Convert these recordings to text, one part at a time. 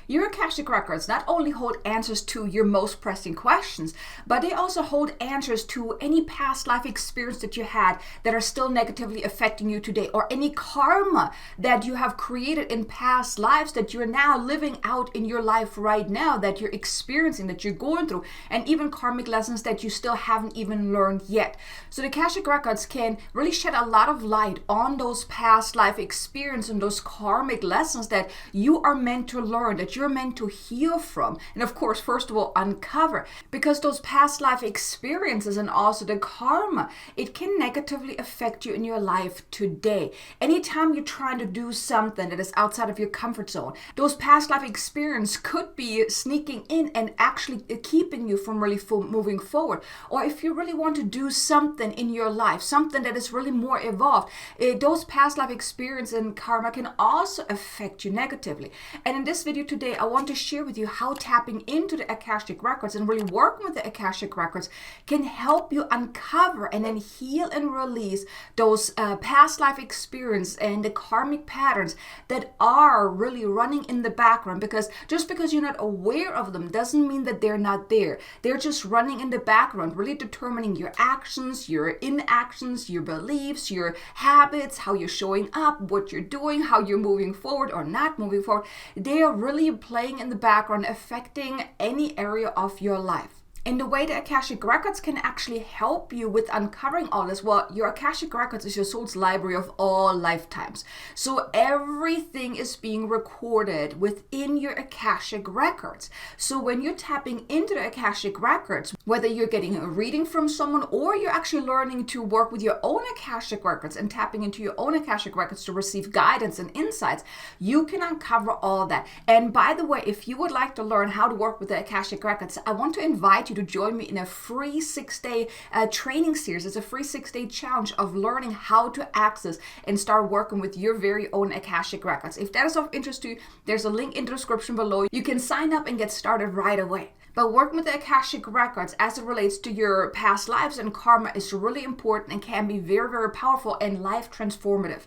Your Akashic Records not only hold answers to your most pressing questions, but they also hold answers to any past life experience that you had that are still negatively affecting you today, or any karma that you have created in past lives that you're now living out in your life right now, that you're experiencing, that you're going through, and even karmic lessons that you still haven't even learned yet. So the Akashic Records can really shed a lot of light on those past life experiences and those karmic lessons that you are meant to learn, that you're meant to heal from, and of course, first of all, uncover, because those past life experiences and also the karma, it can negatively affect you in your life today. Anytime you're trying to do something that is outside of your comfort zone, those past life experiences could be sneaking in and actually keeping you from really moving forward. Or if you really want to do something in your life, something that is really more evolved, those past life experiences and karma can also affect you negatively. And in this video today, I want to share with you how tapping into the Akashic Records and really working with the Akashic Records can help you uncover and then heal and release those past life experiences and the karmic patterns that are really running in the background. Because just because you're not aware of them doesn't mean that they're not there. They're just running in the background, really determining your actions, your inactions, your beliefs, your habits, how you're showing up, what you're doing, how you're moving forward or not moving forward. They are really playing in the background, affecting any area of your life. And the way the Akashic Records can actually help you with uncovering all this, well, your Akashic Records is your soul's library of all lifetimes. So everything is being recorded within your Akashic Records. So when you're tapping into the Akashic Records, whether you're getting a reading from someone or you're actually learning to work with your own Akashic Records and tapping into your own Akashic Records to receive guidance and insights, you can uncover all that. And by the way, if you would like to learn how to work with the Akashic Records, I want to invite you to join me in a free 6-day training series. It's a free 6-day challenge of learning how to access and start working with your very own Akashic Records. If that is of interest to you, there's a link in the description below. You can sign up and get started right away. But working with the Akashic Records as it relates to your past lives and karma is really important and can be very, very powerful and life transformative.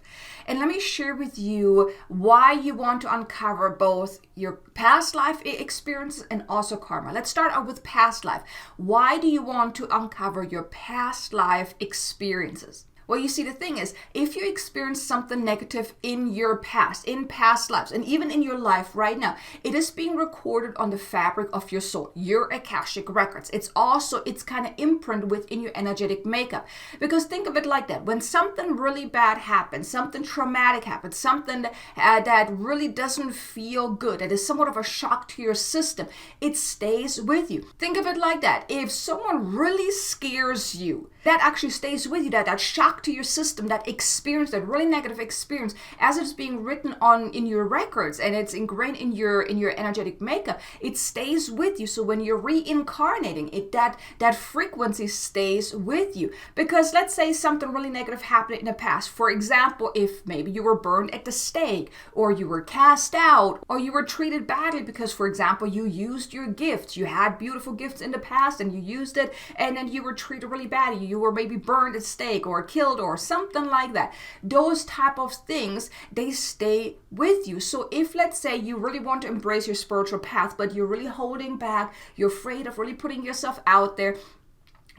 And let me share with you why you want to uncover both your past life experiences and also karma. Let's start out with past life. Why do you want to uncover your past life experiences? Well, you see, the thing is, if you experience something negative in your past, in past lives, and even in your life right now, it is being recorded on the fabric of your soul, your Akashic Records. It's kind of imprinted within your energetic makeup. Because think of it like that. When something really bad happens, something traumatic happens, something that really doesn't feel good, that is somewhat of a shock to your system, it stays with you. Think of it like that. If someone really scares you, that actually stays with you, that shock to your system, that experience, that really negative experience, as it's being written on in your records and it's ingrained in your energetic makeup, it stays with you. So when you're reincarnating, that frequency stays with you. Because let's say something really negative happened in the past. For example, if maybe you were burned at the stake, or you were cast out, or you were treated badly because, for example, you used your gifts. You had beautiful gifts in the past and you used it, and then you were treated really badly. You were maybe burned at stake or killed or something like that. Those type of things, they stay with you. So if, let's say, you really want to embrace your spiritual path, but you're really holding back, you're afraid of really putting yourself out there,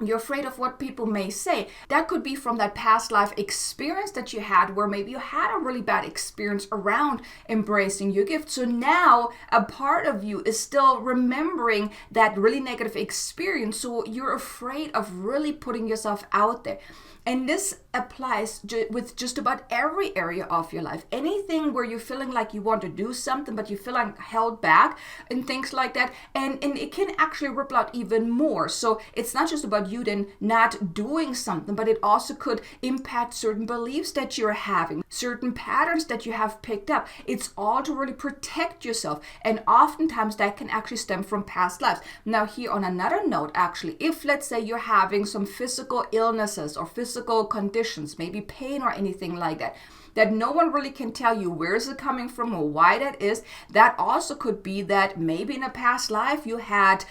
you're afraid of what people may say, that could be from that past life experience that you had, where maybe you had a really bad experience around embracing your gift. So now a part of you is still remembering that really negative experience. So you're afraid of really putting yourself out there. And this applies with just about every area of your life. Anything where you're feeling like you want to do something, but you feel like held back and things like that. And it can actually ripple out even more. So it's not just about you then not doing something, but it also could impact certain beliefs that you're having, certain patterns that you have picked up. It's all to really protect yourself. And oftentimes that can actually stem from past lives. Now here on another note, actually, if let's say you're having some physical illnesses or physical conditions, maybe pain or anything like that, that no one really can tell you where is it coming from or why that is. That also could be that maybe in a past life you had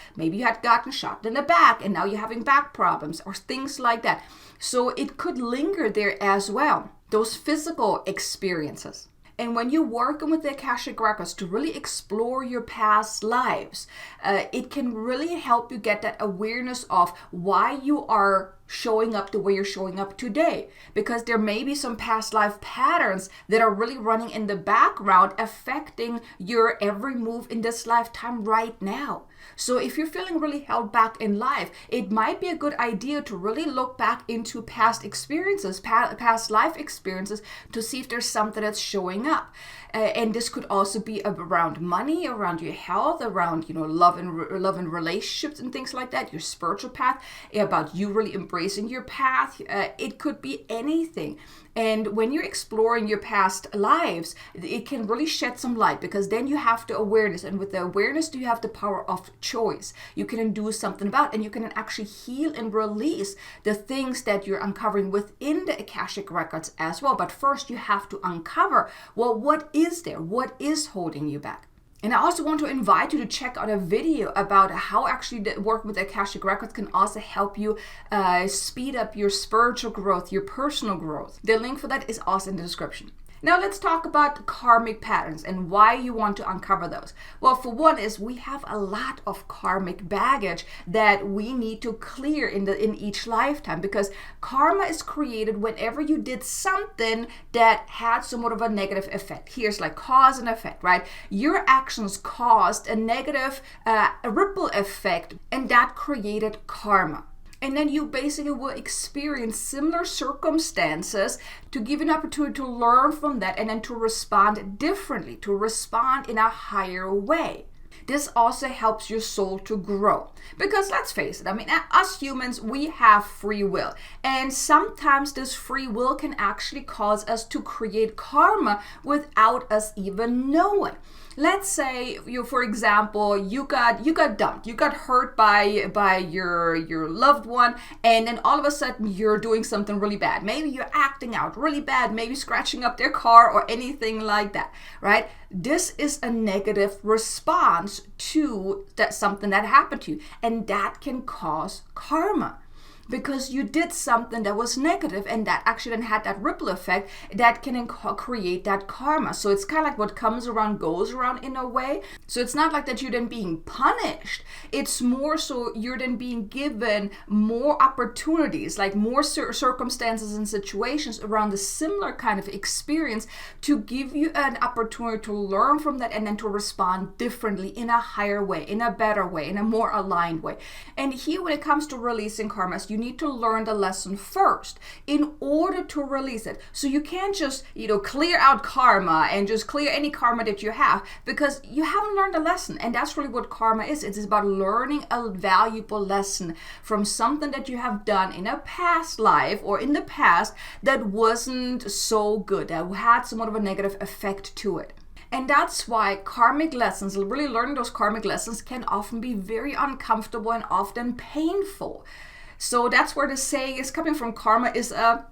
gotten shot in the back and now you're having back problems or things like that. So it could linger there as well, those physical experiences. And when you're working with the Akashic Records to really explore your past lives, it can really help you get that awareness of why you are showing up the way you're showing up today. Because there may be some past life patterns that are really running in the background, affecting your every move in this lifetime right now. So if you're feeling really held back in life, it might be a good idea to really look back into past experiences, past life experiences, to see if there's something that's showing up. And this could also be around money, around your health, around, love and relationships and things like that, your spiritual path, about you really embracing your path. It could be anything. And when you're exploring your past lives, it can really shed some light, because then you have the awareness. And with the awareness, you have the power of choice. You can do something about, and you can actually heal and release the things that you're uncovering within the Akashic Records as well. But first, you have to uncover, well, what is there? What is holding you back? And I also want to invite you to check out a video about how actually work with the Akashic Records can also help you speed up your spiritual growth, your personal growth. The link for that is also in the description. Now let's talk about karmic patterns and why you want to uncover those. Well, for one is we have a lot of karmic baggage that we need to clear in each lifetime, because karma is created whenever you did something that had somewhat of a negative effect. Here's like cause and effect, right? Your actions caused a negative ripple effect, and that created karma. And then you basically will experience similar circumstances to give you an opportunity to learn from that, and then to respond differently, to respond in a higher way. This also helps your soul to grow. Because let's face it, us humans, we have free will. And sometimes this free will can actually cause us to create karma without us even knowing. Let's say for example, you got dumped, you got hurt by your loved one, and then all of a sudden you're doing something really bad. Maybe you're acting out really bad, maybe scratching up their car or anything like that, right? This is a negative response to something that happened to you, and that can cause karma. Because you did something that was negative, and that actually then had that ripple effect that can create that karma. So it's kind of like what comes around goes around in a way. So it's not like that you're then being punished. It's more so you're then being given more opportunities, like more circumstances and situations around the similar kind of experience, to give you an opportunity to learn from that, and then to respond differently in a higher way, in a better way, in a more aligned way. And here, when it comes to releasing karma, you need to learn the lesson first in order to release it. So you can't just, clear out karma and just clear any karma that you have, because you haven't learned a lesson. And that's really what karma is. It's about learning a valuable lesson from something that you have done in a past life or in the past that wasn't so good, that had somewhat of a negative effect to it. And that's why karmic lessons, really learning those karmic lessons, can often be very uncomfortable and often painful. So that's where the saying is coming from. Karma is a ...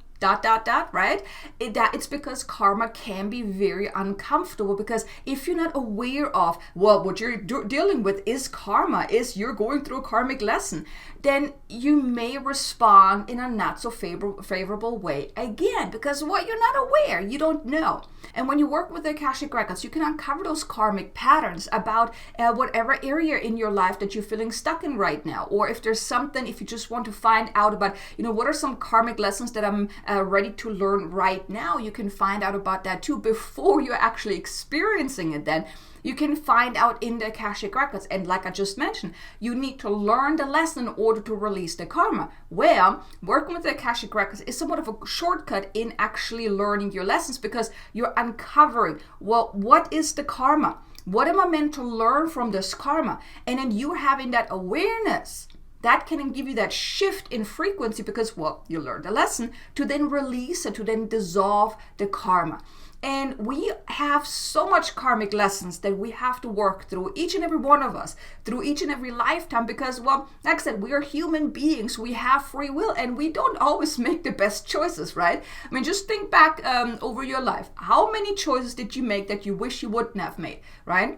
right? It's because karma can be very uncomfortable, because if you're not aware of, well, what you're dealing with is karma, is you're going through a karmic lesson, then you may respond in a not so favorable way again, because what you're not aware, you don't know. And when you work with the Akashic Records, you can uncover those karmic patterns about whatever area in your life that you're feeling stuck in right now. Or if there's something, if you just want to find out about, what are some karmic lessons that I'm ready to learn right now, you can find out about that too before you're actually experiencing it. Then you can find out in the Akashic Records. And like I just mentioned, you need to learn the lesson in order to release the karma. Well, working with the Akashic Records is somewhat of a shortcut in actually learning your lessons, because you're uncovering, well, what is the karma? What am I meant to learn from this karma? And then you're having that awareness. That can give you that shift in frequency, because, well, you learned a lesson, to then release it, to then dissolve the karma. And we have so much karmic lessons that we have to work through, each and every one of us, through each and every lifetime, because, well, like I said, we are human beings, we have free will, and we don't always make the best choices, right? Just think back over your life. How many choices did you make that you wish you wouldn't have made, right?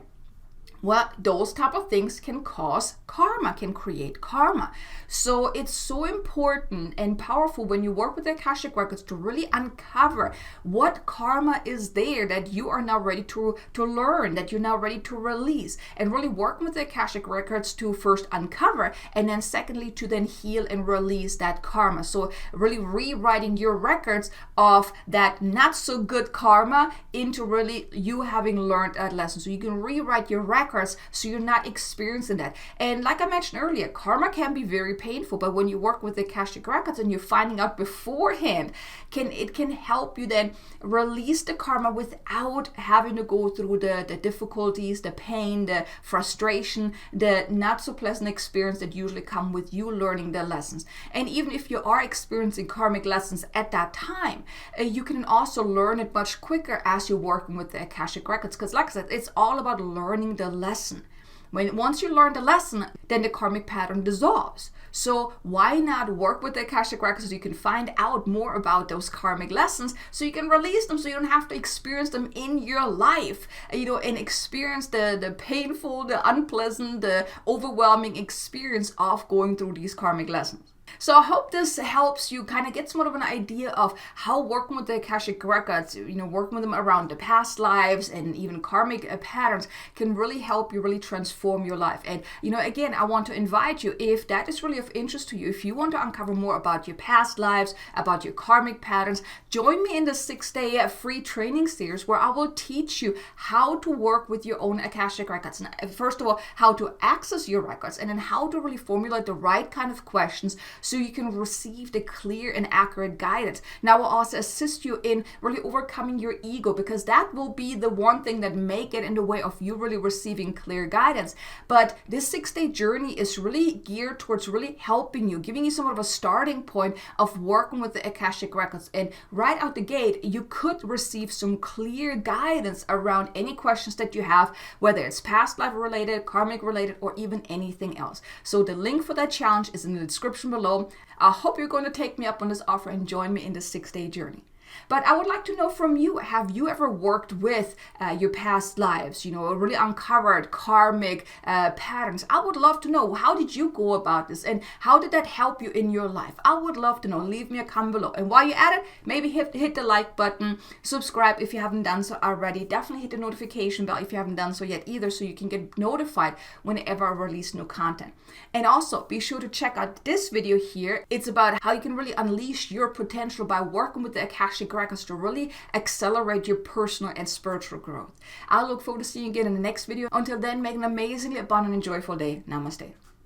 well, those type of things can cause karma, can create karma. So it's so important and powerful when you work with the Akashic Records to really uncover what karma is there that you are now ready to learn, that you're now ready to release, and really work with the Akashic Records to first uncover, and then secondly to then heal and release that karma. So really rewriting your records of that not so good karma into really you having learned that lesson. So you can rewrite your records so you're not experiencing that. And like I mentioned earlier, karma can be very painful, but when you work with the Akashic Records and you're finding out beforehand, it can help you then release the karma without having to go through the difficulties, the pain, the frustration, the not so pleasant experience that usually come with you learning the lessons. And even if you are experiencing karmic lessons at that time, you can also learn it much quicker as you're working with the Akashic Records, because like I said, it's all about learning the lesson. Once you learn the lesson, then the karmic pattern dissolves. So why not work with the Akashic Records so you can find out more about those karmic lessons, so you can release them, so you don't have to experience them in your life, and experience the painful, the unpleasant, the overwhelming experience of going through these karmic lessons. So I hope this helps you kind of get somewhat of an idea of how working with the Akashic Records, working with them around the past lives and even karmic patterns can really help you really transform your life. And, again, I want to invite you, if that is really of interest to you, if you want to uncover more about your past lives, about your karmic patterns, join me in the 6-day free training series where I will teach you how to work with your own Akashic Records. And first of all, how to access your records, and then how to really formulate the right kind of questions so you can receive the clear and accurate guidance. Now, I will also assist you in really overcoming your ego, because that will be the one thing that may get in the way of you really receiving clear guidance. But this 6-day journey is really geared towards really helping you, giving you somewhat of a starting point of working with the Akashic Records. And right out the gate, you could receive some clear guidance around any questions that you have, whether it's past life related, karmic related, or even anything else. So the link for that challenge is in the description below. I hope you're going to take me up on this offer and join me in the 6-day journey. But I would like to know from you, have you ever worked with your past lives, really uncovered karmic patterns? I would love to know, how did you go about this, and how did that help you in your life? I would love to know. Leave me a comment below. And while you're at it, maybe hit the like button, subscribe if you haven't done so already. Definitely hit the notification bell if you haven't done so yet either, so you can get notified whenever I release new content. And also, be sure to check out this video here. It's about how you can really unleash your potential by working with the Akashic Records to really accelerate your personal and spiritual growth. I look forward to seeing you again in the next video. Until then, make an amazingly abundant and joyful day. Namaste.